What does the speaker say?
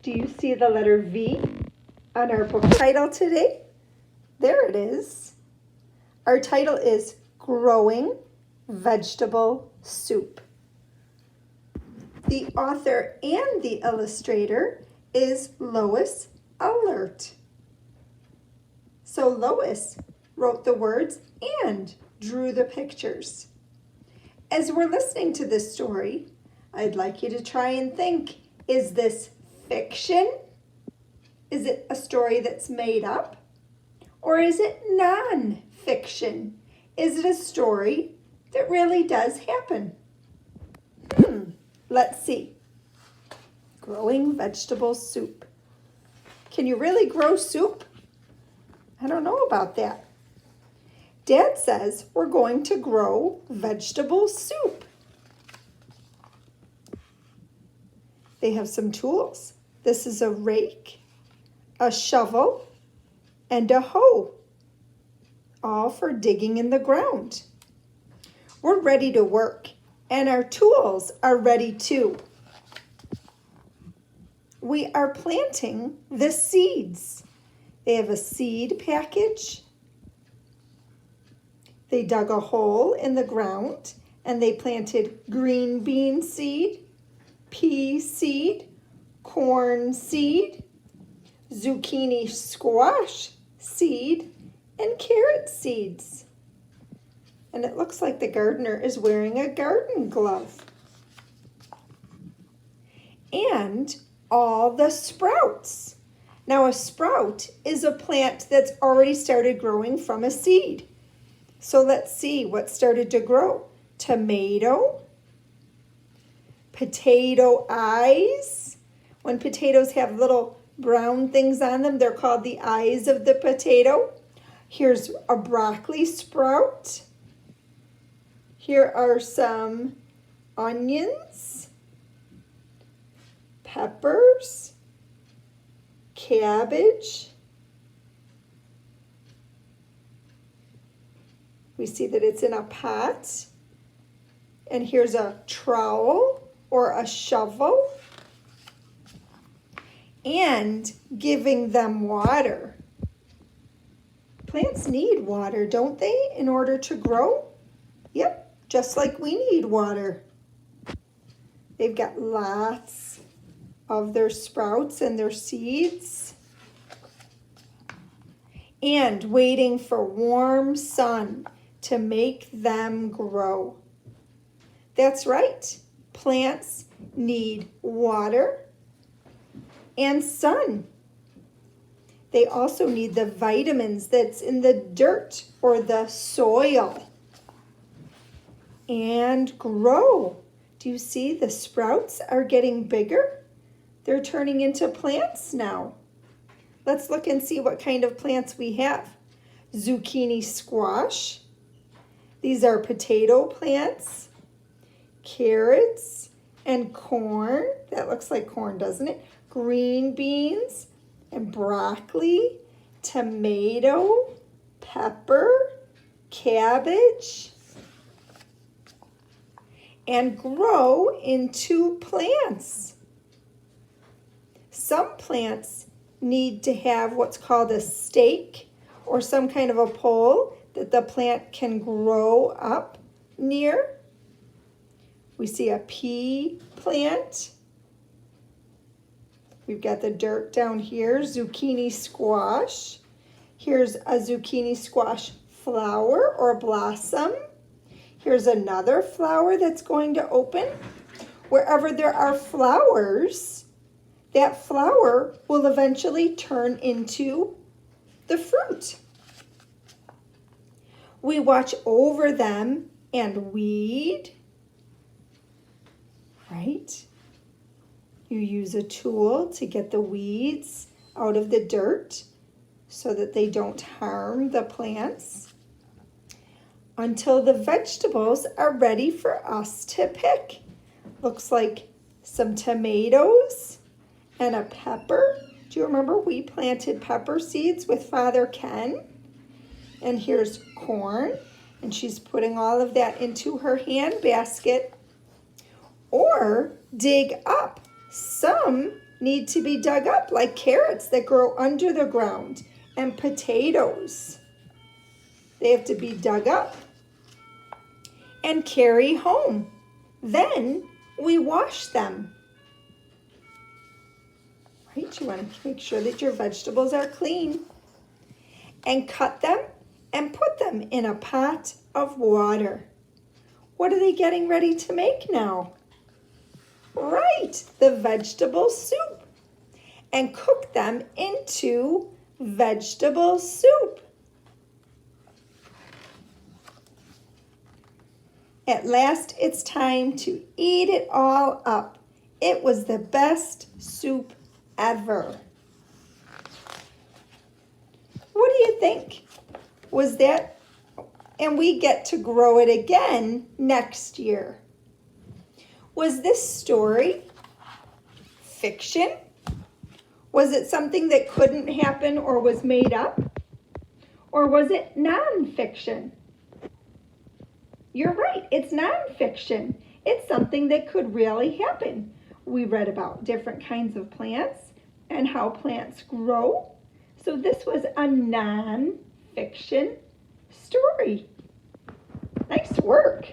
Do you see the letter V on our book title today? There it is. Our title is Growing Vegetable Soup. The author and the illustrator is Lois Ehlert. So Lois wrote the words and drew the pictures. As we're listening to this story, I'd like you to try and think, is this fiction? Is it a story that's made up? Or is it non-fiction? Is it a story that really does happen? Let's see. Growing vegetable soup. Can you really grow soup? I don't know about that. Dad says we're going to grow vegetable soup. They have some tools. This is a rake, a shovel, and a hoe, all for digging in the ground. We're ready to work, and our tools are ready too. We are planting the seeds. They have a seed package. They dug a hole in the ground and they planted green bean seed, pea seed, corn seed, zucchini squash seed, and carrot seeds. And it looks like the gardener is wearing a garden glove. And all the sprouts. Now a sprout is a plant that's already started growing from a seed. So let's see what started to grow. Tomato, potato eyes. When potatoes have little brown things on them, they're called the eyes of the potato. Here's a broccoli sprout. Here are some onions, peppers, cabbage. We see that it's in a pot. And here's a trowel or a shovel. And giving them water. Plants need water, don't they, in order to grow? Yep, just like we need water. They've got lots of their sprouts and their seeds. And waiting for warm sun to make them grow. That's right. Plants need water and sun. They also need the vitamins that's in the dirt or the soil. And grow. Do you see the sprouts are getting bigger? They're turning into plants now. Let's look and see what kind of plants we have. Zucchini squash. These are potato plants, carrots, and corn. That looks like corn, doesn't it? Green beans and broccoli, tomato, pepper, cabbage, and grow into plants. Some plants need to have what's called a stake or some kind of a pole that the plant can grow up near. We see a pea plant. We've got the dirt down here, zucchini squash. Here's a zucchini squash flower or blossom. Here's another flower that's going to open. Wherever there are flowers, that flower will eventually turn into the fruit. We watch over them and weed, right? You use a tool to get the weeds out of the dirt so that they don't harm the plants until the vegetables are ready for us to pick. Looks like some tomatoes and a pepper. Do you remember we planted pepper seeds with Father Ken? And here's corn, and she's putting all of that into her hand basket. Or dig up some need to be dug up, like carrots that grow under the ground and potatoes. They have to be dug up and carry home. Then we wash them. Right? You want to make sure that your vegetables are clean and cut them and put them in a pot of water. What are they getting ready to make now? Right, the vegetable soup. And cook them into vegetable soup. At last, it's time to eat it all up. It was the best soup ever. What do you think? Was that, and we get to grow it again next year. Was this story fiction? Was it something that couldn't happen or was made up? Or was it nonfiction? You're right, it's nonfiction. It's something that could really happen. We read about different kinds of plants and how plants grow. So this was a nonfiction story. Nice work.